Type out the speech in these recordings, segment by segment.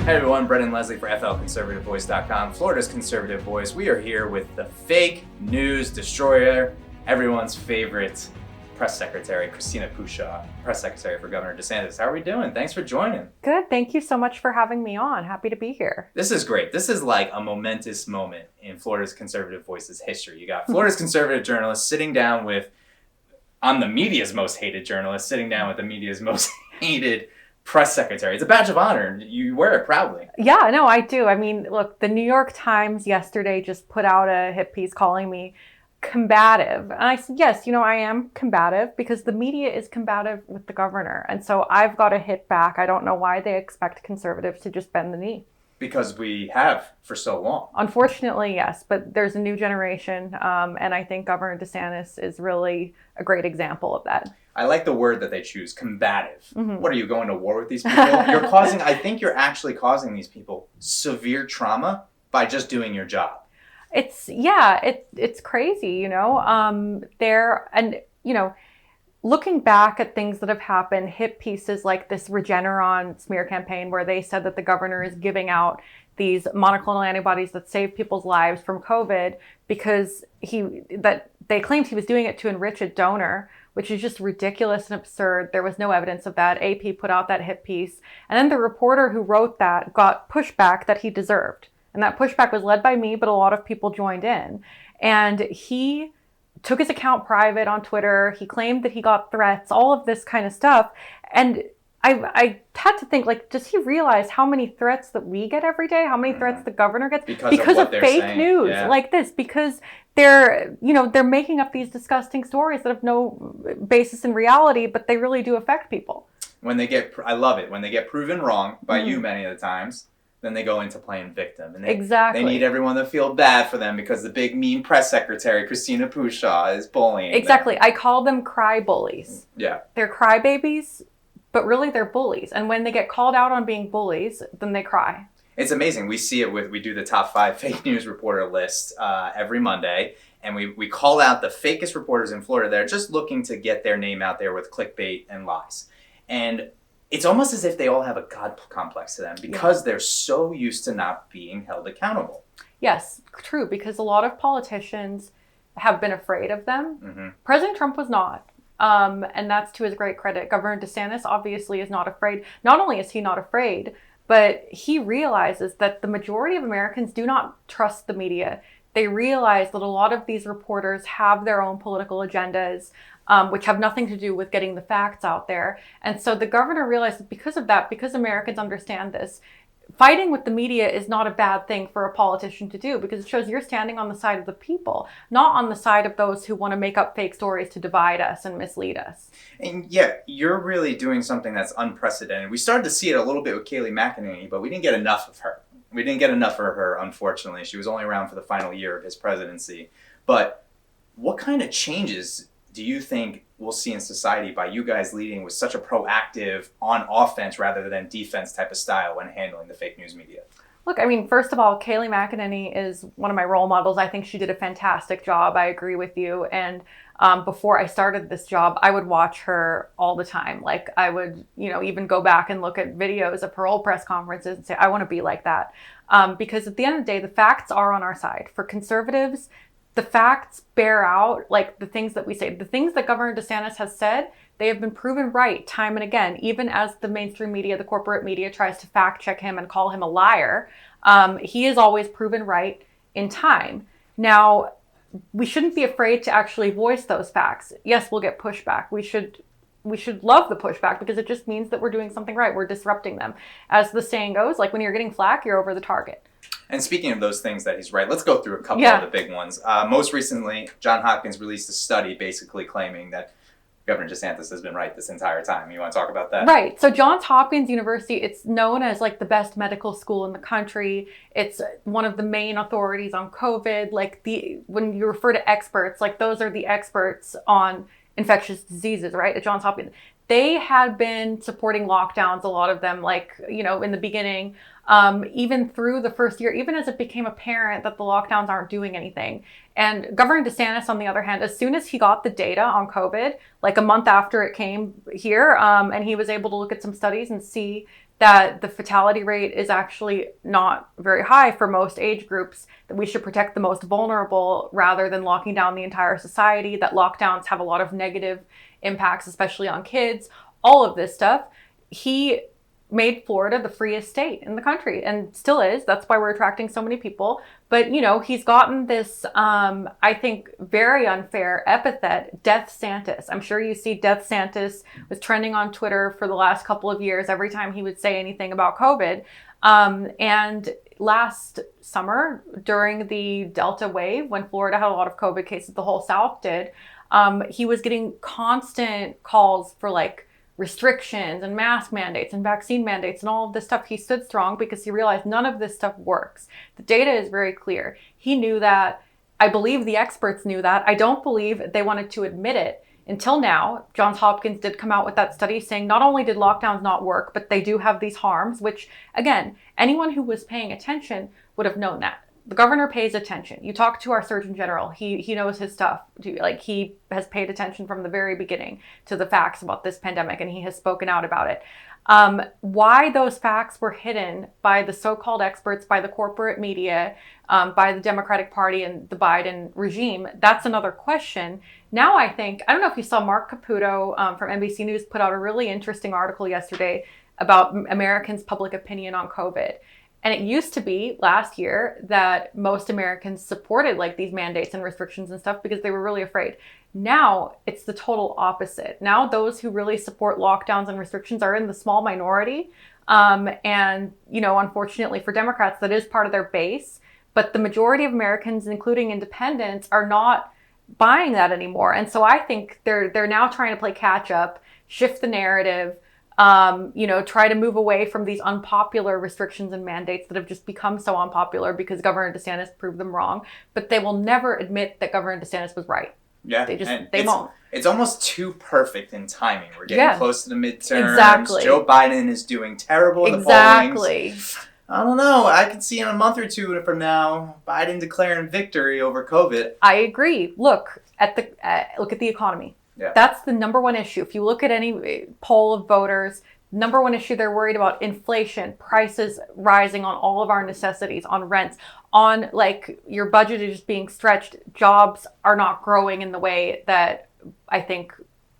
Hey everyone, Brendan Leslie for FLConservativeVoice.com, Florida's conservative voice. We are here with the fake news destroyer, everyone's favorite press secretary, Christina Pushaw, press secretary for Governor DeSantis. How are we doing? Thanks for joining. Good. Thank you so much for having me on. Happy to be here. This is great. This is like a momentous moment in Florida's conservative voice's history. You got Florida's conservative journalists sitting down with, on the media's most hated journalist, sitting down with the media's most hated press secretary. It's a badge of honor. You wear it proudly. Yeah, no, I do. I mean, look, the New York Times yesterday just put out a hit piece calling me combative. And I said, yes, I am combative because the media is combative with the governor. And so I've got to hit back. I don't know why they expect conservatives to just bend the knee. Because we have for so long. Unfortunately, yes, but there's a new generation, and I think Governor DeSantis is really a great example of that. I like the word that they choose, combative. Mm-hmm. What, are you going to war with these people? I think you're actually causing these people severe trauma by just doing your job. It's crazy, looking back at things that have happened, hit pieces like this Regeneron smear campaign where they said that the governor is giving out these monoclonal antibodies that save people's lives from COVID because they claimed he was doing it to enrich a donor, which is just ridiculous and absurd. There was no evidence of that. AP put out that hit piece. And then the reporter who wrote that got pushback that he deserved. And that pushback was led by me, but a lot of people joined in. And he took his account private on Twitter. He claimed that he got threats, all of this kind of stuff. And I had to think, does he realize how many threats that we get every day? How many threats the governor gets? Because of fake news like this. Because they're making up these disgusting stories that have no basis in reality, but they really do affect people. I love it. When they get proven wrong by you many of the times, then they go into playing victim. And exactly. They need everyone to feel bad for them because the big mean press secretary, Christina Pushaw, is bullying Exactly. them. I call them cry bullies. Yeah. They're crybabies, but really they're bullies. And when they get called out on being bullies, then they cry. It's amazing. We see it we do the top 5 fake news reporter list every Monday. And we call out the fakest reporters in Florida that are just looking to get their name out there with clickbait and lies. And it's almost as if they all have a God complex to them because they're so used to not being held accountable. Yes, true, because a lot of politicians have been afraid of them. Mm-hmm. President Trump was not, and that's to his great credit. Governor DeSantis obviously is not afraid. Not only is he not afraid, but he realizes that the majority of Americans do not trust the media. They realize that a lot of these reporters have their own political agendas, which have nothing to do with getting the facts out there. And so the governor realized that because of that, because Americans understand this, fighting with the media is not a bad thing for a politician to do because it shows you're standing on the side of the people, not on the side of those who want to make up fake stories to divide us and mislead us. And yeah, you're really doing something that's unprecedented. We started to see it a little bit with Kayleigh McEnany, but we didn't get enough of her. We didn't get enough of her, unfortunately. She was only around for the final year of his presidency. But what kind of changes do you think we'll see in society by you guys leading with such a proactive on offense rather than defense type of style when handling the fake news media? Look, I mean, first of all, Kayleigh McEnany is one of my role models. I think she did a fantastic job. I agree with you. And before I started this job, I would watch her all the time. I would, even go back and look at videos of her old press conferences and say, I want to be like that. Because at the end of the day, the facts are on our side. For conservatives, the facts bear out, the things that we say. The things that Governor DeSantis has said, they have been proven right time and again, even as the mainstream media, the corporate media tries to fact check him and call him a liar. He is always proven right in time. Now, we shouldn't be afraid to actually voice those facts. Yes, we'll get pushback. We should love the pushback because it just means that we're doing something right. We're disrupting them. As the saying goes, when you're getting flack, you're over the target. And speaking of those things that he's right, let's go through a couple of the big ones. Most recently, Johns Hopkins released a study basically claiming that Governor DeSantis has been right this entire time. You want to talk about that? Right. So Johns Hopkins University, it's known as the best medical school in the country. It's one of the main authorities on COVID. When you refer to experts, those are the experts on infectious diseases, right? At Johns Hopkins. they had been supporting lockdowns, a lot of them, like, you know, in the beginning, even through the first year, even as it became apparent that the lockdowns aren't doing anything. And Governor DeSantis, on the other hand, as soon as he got the data on COVID, like a month after it came here, and he was able to look at some studies and see that the fatality rate is actually not very high for most age groups, that we should protect the most vulnerable rather than locking down the entire society, that lockdowns have a lot of negative impacts, especially on kids, all of this stuff. He made Florida the freest state in the country and still is. That's why we're attracting so many people. But, you know, he's gotten this, I think, very unfair epithet, Death Santis. I'm sure you see Death Santis was trending on Twitter for the last couple of years every time he would say anything about COVID. And last summer, during the Delta wave, when Florida had a lot of COVID cases, the whole South did, he was getting constant calls for like restrictions and mask mandates and vaccine mandates and all of this stuff. He stood strong because he realized none of this stuff works. The data is very clear. He knew that. I believe the experts knew that. I don't believe they wanted to admit it until now. Johns Hopkins did come out with that study saying not only did lockdowns not work, but they do have these harms, which, again, anyone who was paying attention would have known that. The governor pays attention. You talk to our Surgeon General. He knows his stuff. Like, he has paid attention from the very beginning to the facts about this pandemic, and he has spoken out about it. Why those facts were hidden by the so-called experts, by the corporate media, by the Democratic Party and the Biden regime, that's another question. Now I think, I don't know if you saw Mark Caputo from NBC News put out a really interesting article yesterday about Americans' public opinion on COVID. And it used to be last year that most Americans supported like these mandates and restrictions and stuff because they were really afraid. Now it's the total opposite. Now those who really support lockdowns and restrictions are in the small minority. And, you know, unfortunately for Democrats, that is part of their base. But the majority of Americans, including independents, are not buying that anymore. And so I think they're now trying to play catch up, shift the narrative, you know, try to move away from these unpopular restrictions and mandates that have just become so unpopular because Governor DeSantis proved them wrong. But they will never admit that Governor DeSantis was right. Yeah, they won't. It's almost too perfect in timing. We're getting close to the midterms. Exactly. Joe Biden is doing terrible in the pollings. I don't know. I can see in a month or two from now, Biden declaring victory over COVID. I agree. Look at the economy. Yeah. That's the number one issue. If you look at any poll of voters, number one issue, they're worried about inflation, prices rising on all of our necessities, on rents, on like your budget is just being stretched. Jobs are not growing in the way that I think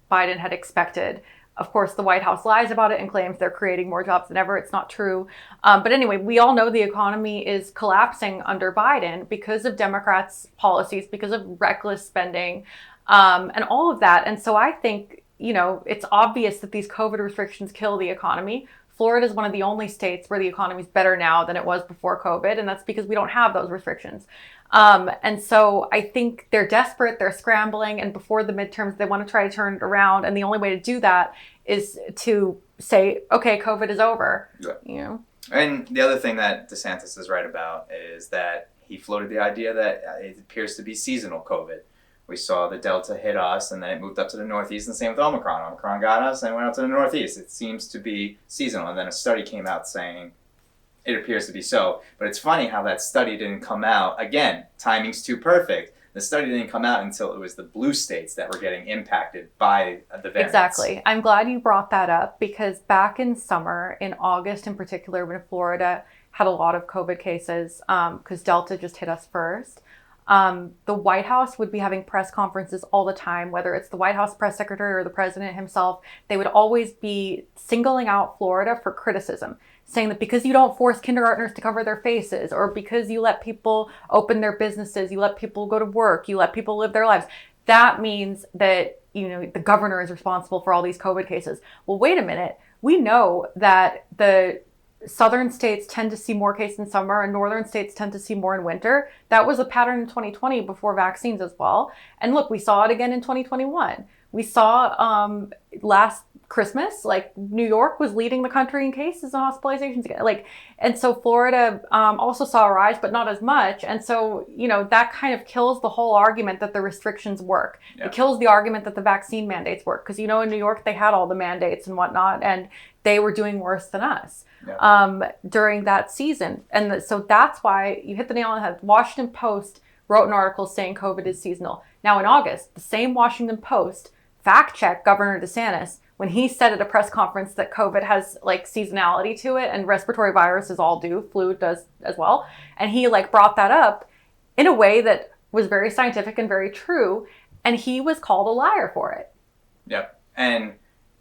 Biden had expected. Of course, the White House lies about it and claims they're creating more jobs than ever. It's not true. But anyway, we all know the economy is collapsing under Biden because of Democrats' policies, because of reckless spending, and all of that. And so I think, you know, it's obvious that these COVID restrictions kill the economy. Florida is one of the only states where the economy is better now than it was before COVID. And that's because we don't have those restrictions. And so I think they're desperate, they're scrambling, and before the midterms, they want to try to turn it around. And the only way to do that is to say, okay, COVID is over. Yeah. You know? And the other thing that DeSantis is right about is that he floated the idea that it appears to be seasonal COVID. We saw the Delta hit us, and then it moved up to the Northeast, and same with Omicron. Omicron got us, and went up to the Northeast. It seems to be seasonal. And then a study came out saying it appears to be so. But it's funny how that study didn't come out. Again, timing's too perfect. The study didn't come out until it was the blue states that were getting impacted by the variants. Exactly. I'm glad you brought that up because back in summer, in August in particular, when Florida had a lot of COVID cases, because Delta just hit us first, the White House would be having press conferences all the time, whether it's the White House press secretary or the president himself. They would always be singling out Florida for criticism, saying that because you don't force kindergartners to cover their faces, or because you let people open their businesses, you let people go to work, you let people live their lives, that means that, you know, the governor is responsible for all these COVID cases. Well, wait a minute. We know that the southern states tend to see more cases in summer and northern states tend to see more in winter. That was a pattern in 2020 before vaccines as well. And look, we saw it again in 2021. We saw last Christmas. Like New York was leading the country in cases and hospitalizations. Like, and so Florida also saw a rise, but not as much. And so, that kind of kills the whole argument that the restrictions work. Yeah. It kills the argument that the vaccine mandates work. Because, in New York, they had all the mandates and whatnot, and they were doing worse than us during that season. And so that's why you hit the nail on the head. Washington Post wrote an article saying COVID is seasonal. Now in August, the same Washington Post fact-checked Governor DeSantis when he said at a press conference that COVID has like seasonality to it and respiratory viruses all do, flu does as well. And he brought that up in a way that was very scientific and very true. And he was called a liar for it. Yep. And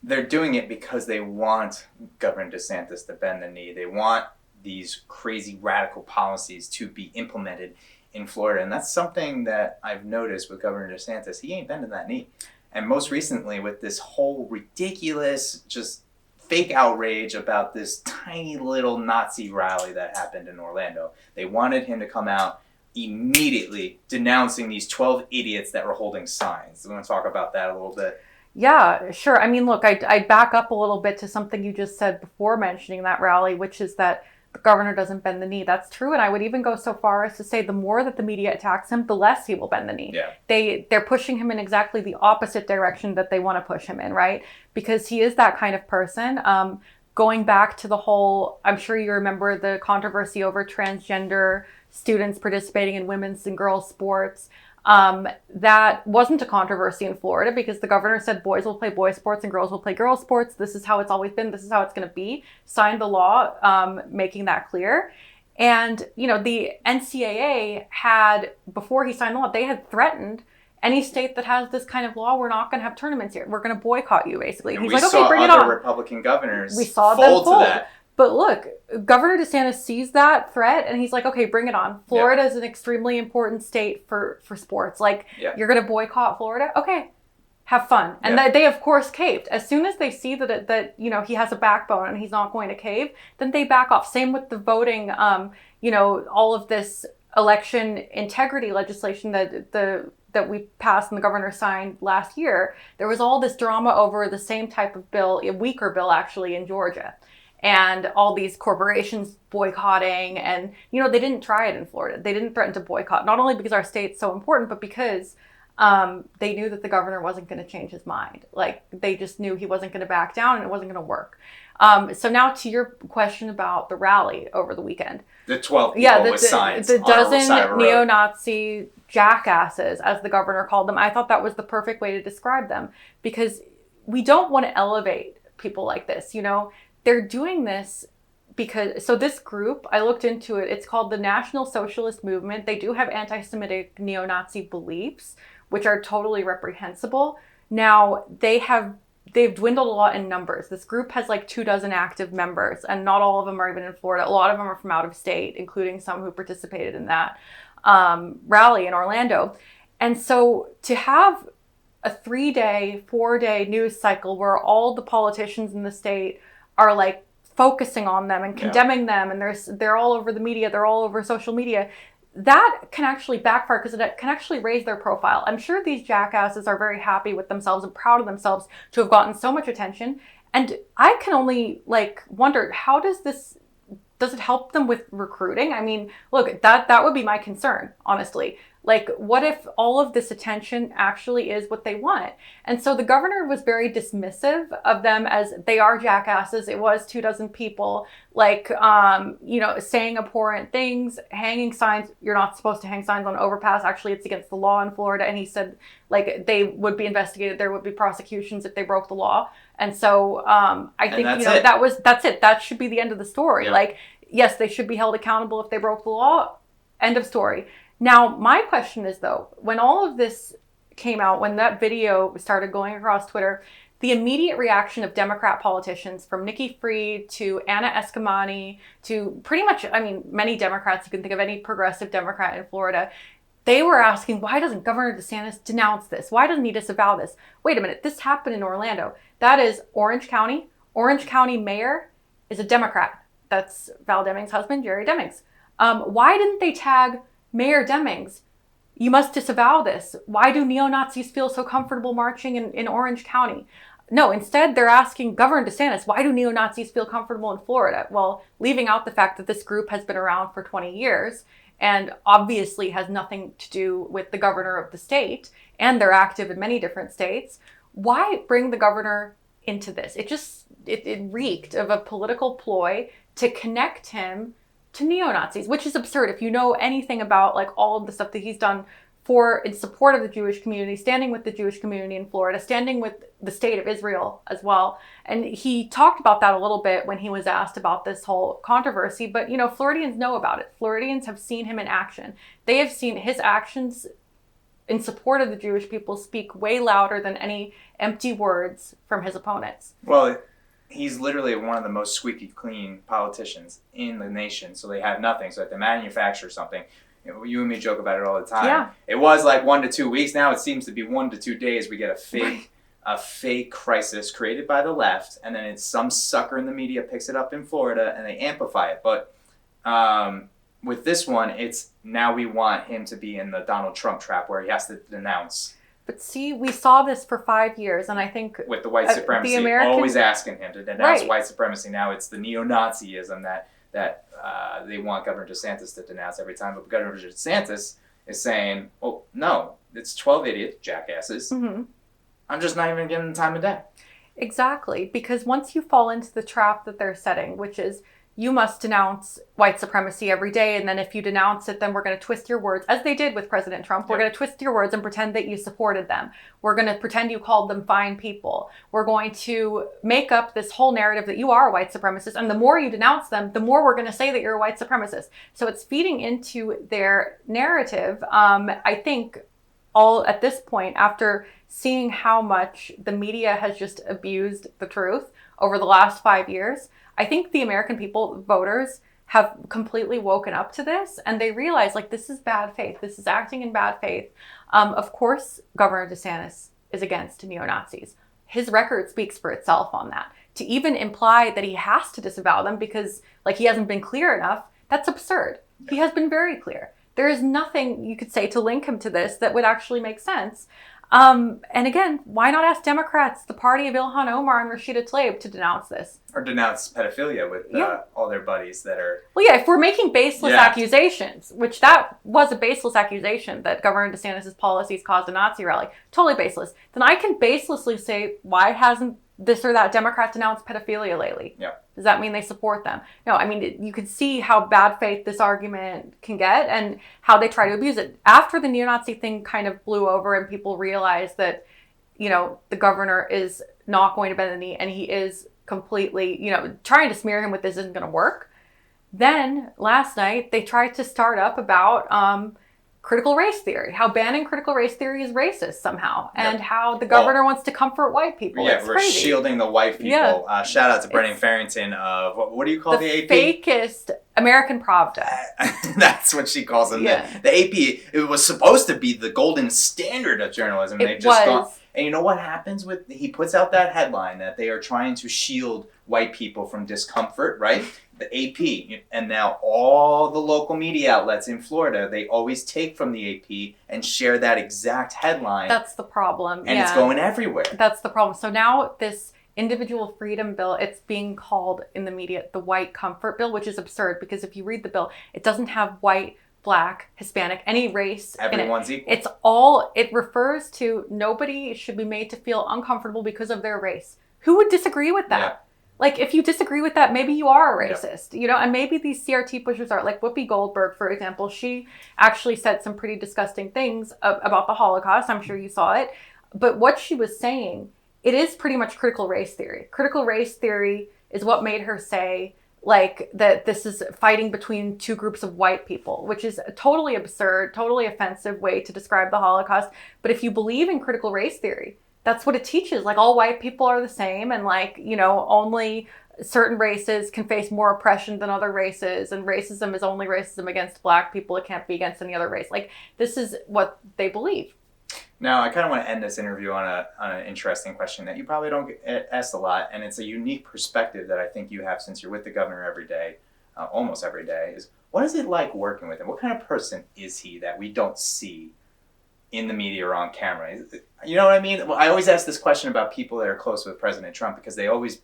they're doing it because they want Governor DeSantis to bend the knee. They want these crazy radical policies to be implemented in Florida. And that's something that I've noticed with Governor DeSantis. He ain't bending that knee. And most recently with this whole ridiculous, just fake outrage about this tiny little Nazi rally that happened in Orlando. They wanted him to come out immediately denouncing these 12 idiots that were holding signs. We want to talk about that a little bit. Yeah, sure. I mean, look, I back up a little bit to something you just said before mentioning that rally, which is that the governor doesn't bend the knee. That's true. And I would even go so far as to say the more that the media attacks him, the less he will bend the knee. Yeah. They're pushing him in exactly the opposite direction that they want to push him in, right? Because he is that kind of person. Going back to the whole, I'm sure you remember the controversy over transgender students participating in women's and girls' sports. That wasn't a controversy in Florida because the governor said boys will play boys sports and girls will play girls sports. This is how it's always been. This is how it's going to be. Signed the law, making that clear. And, the NCAA had, before he signed the law, they had threatened any state that has this kind of law, we're not going to have tournaments here. We're going to boycott you, basically. And he's like, okay, bring it on. Republican governors we saw fold them fold. to that. But look, Governor DeSantis sees that threat and he's like, okay, bring it on. Florida is an extremely important state for sports. You're going to boycott Florida? Okay, have fun. And they, of course, caved. As soon as they see that he has a backbone and he's not going to cave, then they back off. Same with the voting, all of this election integrity legislation that we passed and the governor signed last year. There was all this drama over the same type of bill, a weaker bill actually, in Georgia. And all these corporations boycotting, and they didn't try it in Florida. They didn't threaten to boycott, not only because our state's so important, but because they knew that the governor wasn't going to change his mind. They just knew he wasn't going to back down and it wasn't going to work. So now to your question about the rally over the weekend. The 12 people with signs. The dozen neo-Nazi jackasses, as the governor called them. I thought that was the perfect way to describe them because we don't want to elevate people like this, They're doing this because, so this group, I looked into it, it's called the National Socialist Movement. They do have anti-Semitic neo-Nazi beliefs, which are totally reprehensible. Now, they've dwindled a lot in numbers. This group has 24 active members, and not all of them are even in Florida. A lot of them are from out of state, including some who participated in that rally in Orlando. And so to have a 3-day, 4-day news cycle where all the politicians in the state are focusing on them and condemning them, and they're all over the media, they're all over social media, that can actually backfire because it can actually raise their profile. I'm sure these jackasses are very happy with themselves and proud of themselves to have gotten so much attention. And I can only wonder, how does it help them with recruiting? I mean, look, that would be my concern, honestly. What if all of this attention actually is what they want? And so the governor was very dismissive of them as they are jackasses. It was 24 people, saying abhorrent things, hanging signs. You're not supposed to hang signs on overpass. Actually, it's against the law in Florida. And he said, they would be investigated. There would be prosecutions if they broke the law. And so I think, that's it. That should be the end of the story. Yeah. Yes, they should be held accountable if they broke the law. End of story. Now, my question is, though, when all of this came out, when that video started going across Twitter, the immediate reaction of Democrat politicians, from Nikki Fried to Anna Eskamani to pretty much, many Democrats, you can think of any progressive Democrat in Florida, they were asking, why doesn't Governor DeSantis denounce this? Why doesn't he disavow this? Wait a minute, this happened in Orlando. That is Orange County. Orange County mayor is a Democrat. That's Val Demings' husband, Jerry Demings. Why didn't they tag Mayor Demings? You must disavow this. Why do neo-Nazis feel so comfortable marching in Orange County? No, instead they're asking Governor DeSantis, why do neo-Nazis feel comfortable in Florida? Well, leaving out the fact that this group has been around for 20 years and obviously has nothing to do with the governor of the state, and they're active in many different states. Why bring the governor into this? It reeked of a political ploy to connect him to neo-Nazis, which is absurd. If you know anything about like all of the stuff that he's done in support of the Jewish community, standing with the Jewish community in Florida, standing with the state of Israel as well. And he talked about that a little bit when he was asked about this whole controversy. But, Floridians know about it. Floridians have seen him in action. They have seen his actions in support of the Jewish people speak way louder than any empty words from his opponents. Well, he's literally one of the most squeaky clean politicians in the nation. So they have nothing. So if they manufacture something, you and me joke about it all the time. Yeah. It was like 1 to 2 weeks. Now it seems to be 1 to 2 days. We get a fake crisis created by the left, and then it's some sucker in the media picks it up in Florida and they amplify it. But with this one, it's now we want him to be in the Donald Trump trap where he has to denounce. But see, we saw this for 5 years, and I think with the white supremacy, always asking him to denounce white supremacy. Now it's the neo-Nazism that they want Governor DeSantis to denounce every time. But Governor DeSantis is saying, "Oh no, it's 12 idiot jackasses. Mm-hmm. I'm just not even giving them time of day." Exactly, because once you fall into the trap that they're setting, which is you must denounce white supremacy every day, and then if you denounce it, then we're going to twist your words, as they did with President Trump. We're going to twist your words and pretend that you supported them. We're going to pretend you called them fine people. We're going to make up this whole narrative that you are a white supremacist, and the more you denounce them, the more we're going to say that you're a white supremacist. So it's feeding into their narrative. I think all at this point, after seeing how much the media has just abused the truth over the last 5 years, I think the American people, voters, have completely woken up to this, and they realize, like, this is bad faith. This is acting in bad faith. Of course, Governor DeSantis is against neo-Nazis. His record speaks for itself on that. To even imply that he has to disavow them because, like, he hasn't been clear enough, that's absurd. He has been very clear. There is nothing you could say to link him to this that would actually make sense. And again, why not ask Democrats, the party of Ilhan Omar and Rashida Tlaib, to denounce this? Or denounce pedophilia with all their buddies that are... Well, yeah, if we're making baseless accusations, which that was a baseless accusation that Governor DeSantis' policies caused a Nazi rally, totally baseless, then I can baselessly say, why hasn't this or that Democrat denounced pedophilia lately? Yeah. Does that mean they support them? No, I mean, you could see how bad faith this argument can get and how they try to abuse it. After the neo-Nazi thing kind of blew over and people realized that, the governor is not going to bend the knee and he is completely, trying to smear him with this isn't going to work. Then last night they tried to start up about critical race theory, how banning critical race theory is racist somehow, and how the governor wants to comfort white people. Yeah, we're crazy. Shielding the white people. Yeah. Shout out to Brennan Farrington of, what do you call the AP? The fakest American Pravda. That's what she calls them. Yeah. The AP, it was supposed to be the golden standard of journalism. It was. And you know what happens he puts out that headline that they are trying to shield white people from discomfort, right? The AP, and now all the local media outlets in Florida, they always take from the AP and share that exact headline. That's the problem. And it's going everywhere. That's the problem. So now this individual freedom bill, it's being called in the media the white comfort bill, which is absurd because if you read the bill, it doesn't have white, Black, Hispanic, any race. Everyone's equal. It refers to nobody should be made to feel uncomfortable because of their race. Who would disagree with that? Yeah. Like, if you disagree with that, maybe you are a racist, and maybe these CRT pushers are. Like Whoopi Goldberg, for example, she actually said some pretty disgusting things about the Holocaust. I'm sure you saw it. But what she was saying, it is pretty much critical race theory. Critical race theory is what made her say, like, that this is fighting between two groups of white people, which is a totally absurd, totally offensive way to describe the Holocaust. But if you believe in critical race theory, that's what it teaches. Like, all white people are the same, and only certain races can face more oppression than other races, and racism is only racism against Black people. It can't be against any other race. Like, this is what they believe. Now, I kind of want to end this interview on an interesting question that you probably don't get asked a lot, and it's a unique perspective that I think you have since you're with the governor every day, almost every day, is what is it like working with him? What kind of person is he that we don't see in the media or on camera. You know what I mean? Well, I always ask this question about people that are close with President Trump because they always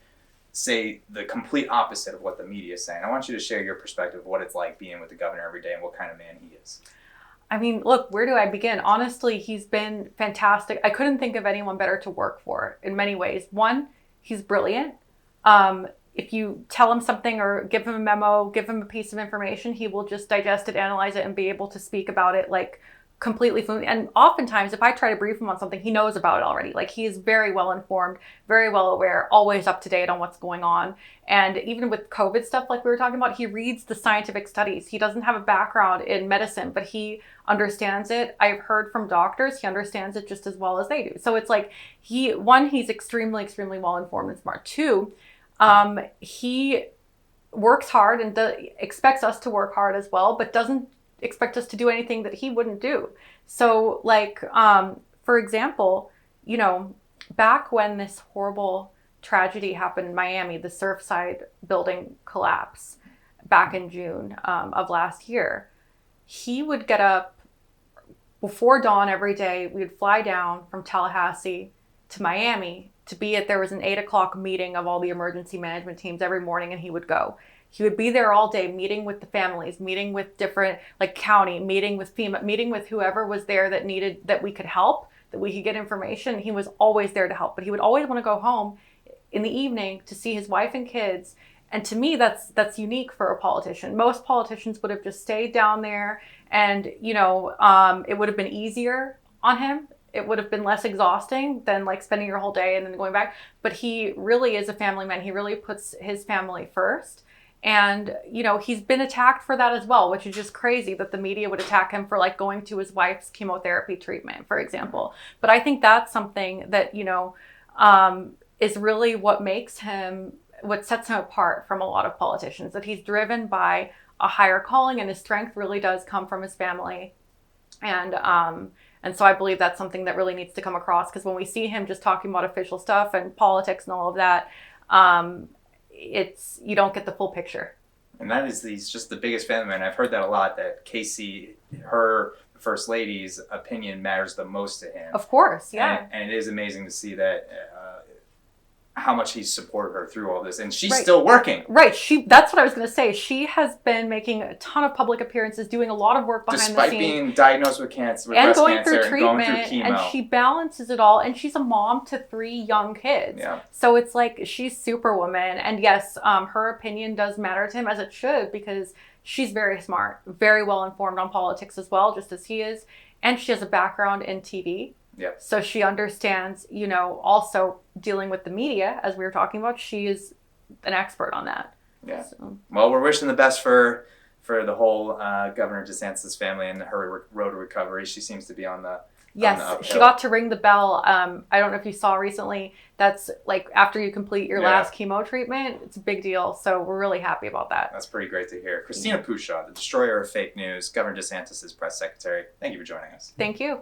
say the complete opposite of what the media is saying. I want you to share your perspective of what it's like being with the governor every day and what kind of man he is. I mean, look, where do I begin? Honestly, he's been fantastic. I couldn't think of anyone better to work for in many ways. One, he's brilliant. If you tell him something or give him a memo, give him a piece of information, he will just digest it, analyze it, and be able to speak about it like completely fluently. And oftentimes, if I try to brief him on something, he knows about it already. Like, he is very well informed, very well aware, always up to date on what's going on. And even with COVID stuff, like we were talking about, he reads the scientific studies. He doesn't have a background in medicine, but he understands it. I've heard from doctors, he understands it just as well as they do. So it's like, he's extremely, extremely well informed and smart. Two, he works hard and expects us to work hard as well, but doesn't expect us to do anything that he wouldn't do. So like, for example, you know, back when this horrible tragedy happened in Miami, the Surfside building collapse back in June of last year, he would get up before dawn every day. We would fly down from Tallahassee to Miami to be there was an 8:00 meeting of all the emergency management teams every morning, and he would go. He would be there all day, meeting with the families, meeting with different, like county, meeting with FEMA, meeting with whoever was there that we could help, that we could get information. He was always there to help, but he would always want to go home in the evening to see his wife and kids. And to me, that's unique for a politician. Most politicians would have just stayed down there, and it would have been easier on him. It would have been less exhausting than like spending your whole day and then going back. But he really is a family man. He really puts his family first. And, he's been attacked for that as well, which is just crazy that the media would attack him for like going to his wife's chemotherapy treatment, for example. But I think that's something that, is really what sets him apart from a lot of politicians, that he's driven by a higher calling, and his strength really does come from his family. And so I believe that's something that really needs to come across, because when we see him just talking about official stuff and politics and all of that, you don't get the full picture. And he's just the biggest family man. I've heard that a lot, that Casey, her first lady's opinion matters the most to him. Of course, yeah. And it is amazing to see that how much he's supported her through all this, and she's still working. Right. That's what I was going to say. She has been making a ton of public appearances, doing a lot of work behind the scenes. Despite being diagnosed with cancer, with and breast going cancer, through treatment, and going through chemo. And she balances it all, and she's a mom to 3 young kids. Yeah. So it's like, she's superwoman. And yes, her opinion does matter to him, as it should, because she's very smart, very well informed on politics as well, just as he is. And she has a background in TV. Yeah. So she understands, also dealing with the media, as we were talking about. She is an expert on that. Yeah. So. Well, we're wishing the best for the whole Governor DeSantis family and her road to recovery. She seems to be on the Yes, she got to ring the bell. I don't know if you saw recently. That's like after you complete your last chemo treatment. It's a big deal. So we're really happy about that. That's pretty great to hear. Christina Pushaw, the destroyer of fake news, Governor DeSantis' press secretary. Thank you for joining us. Thank you.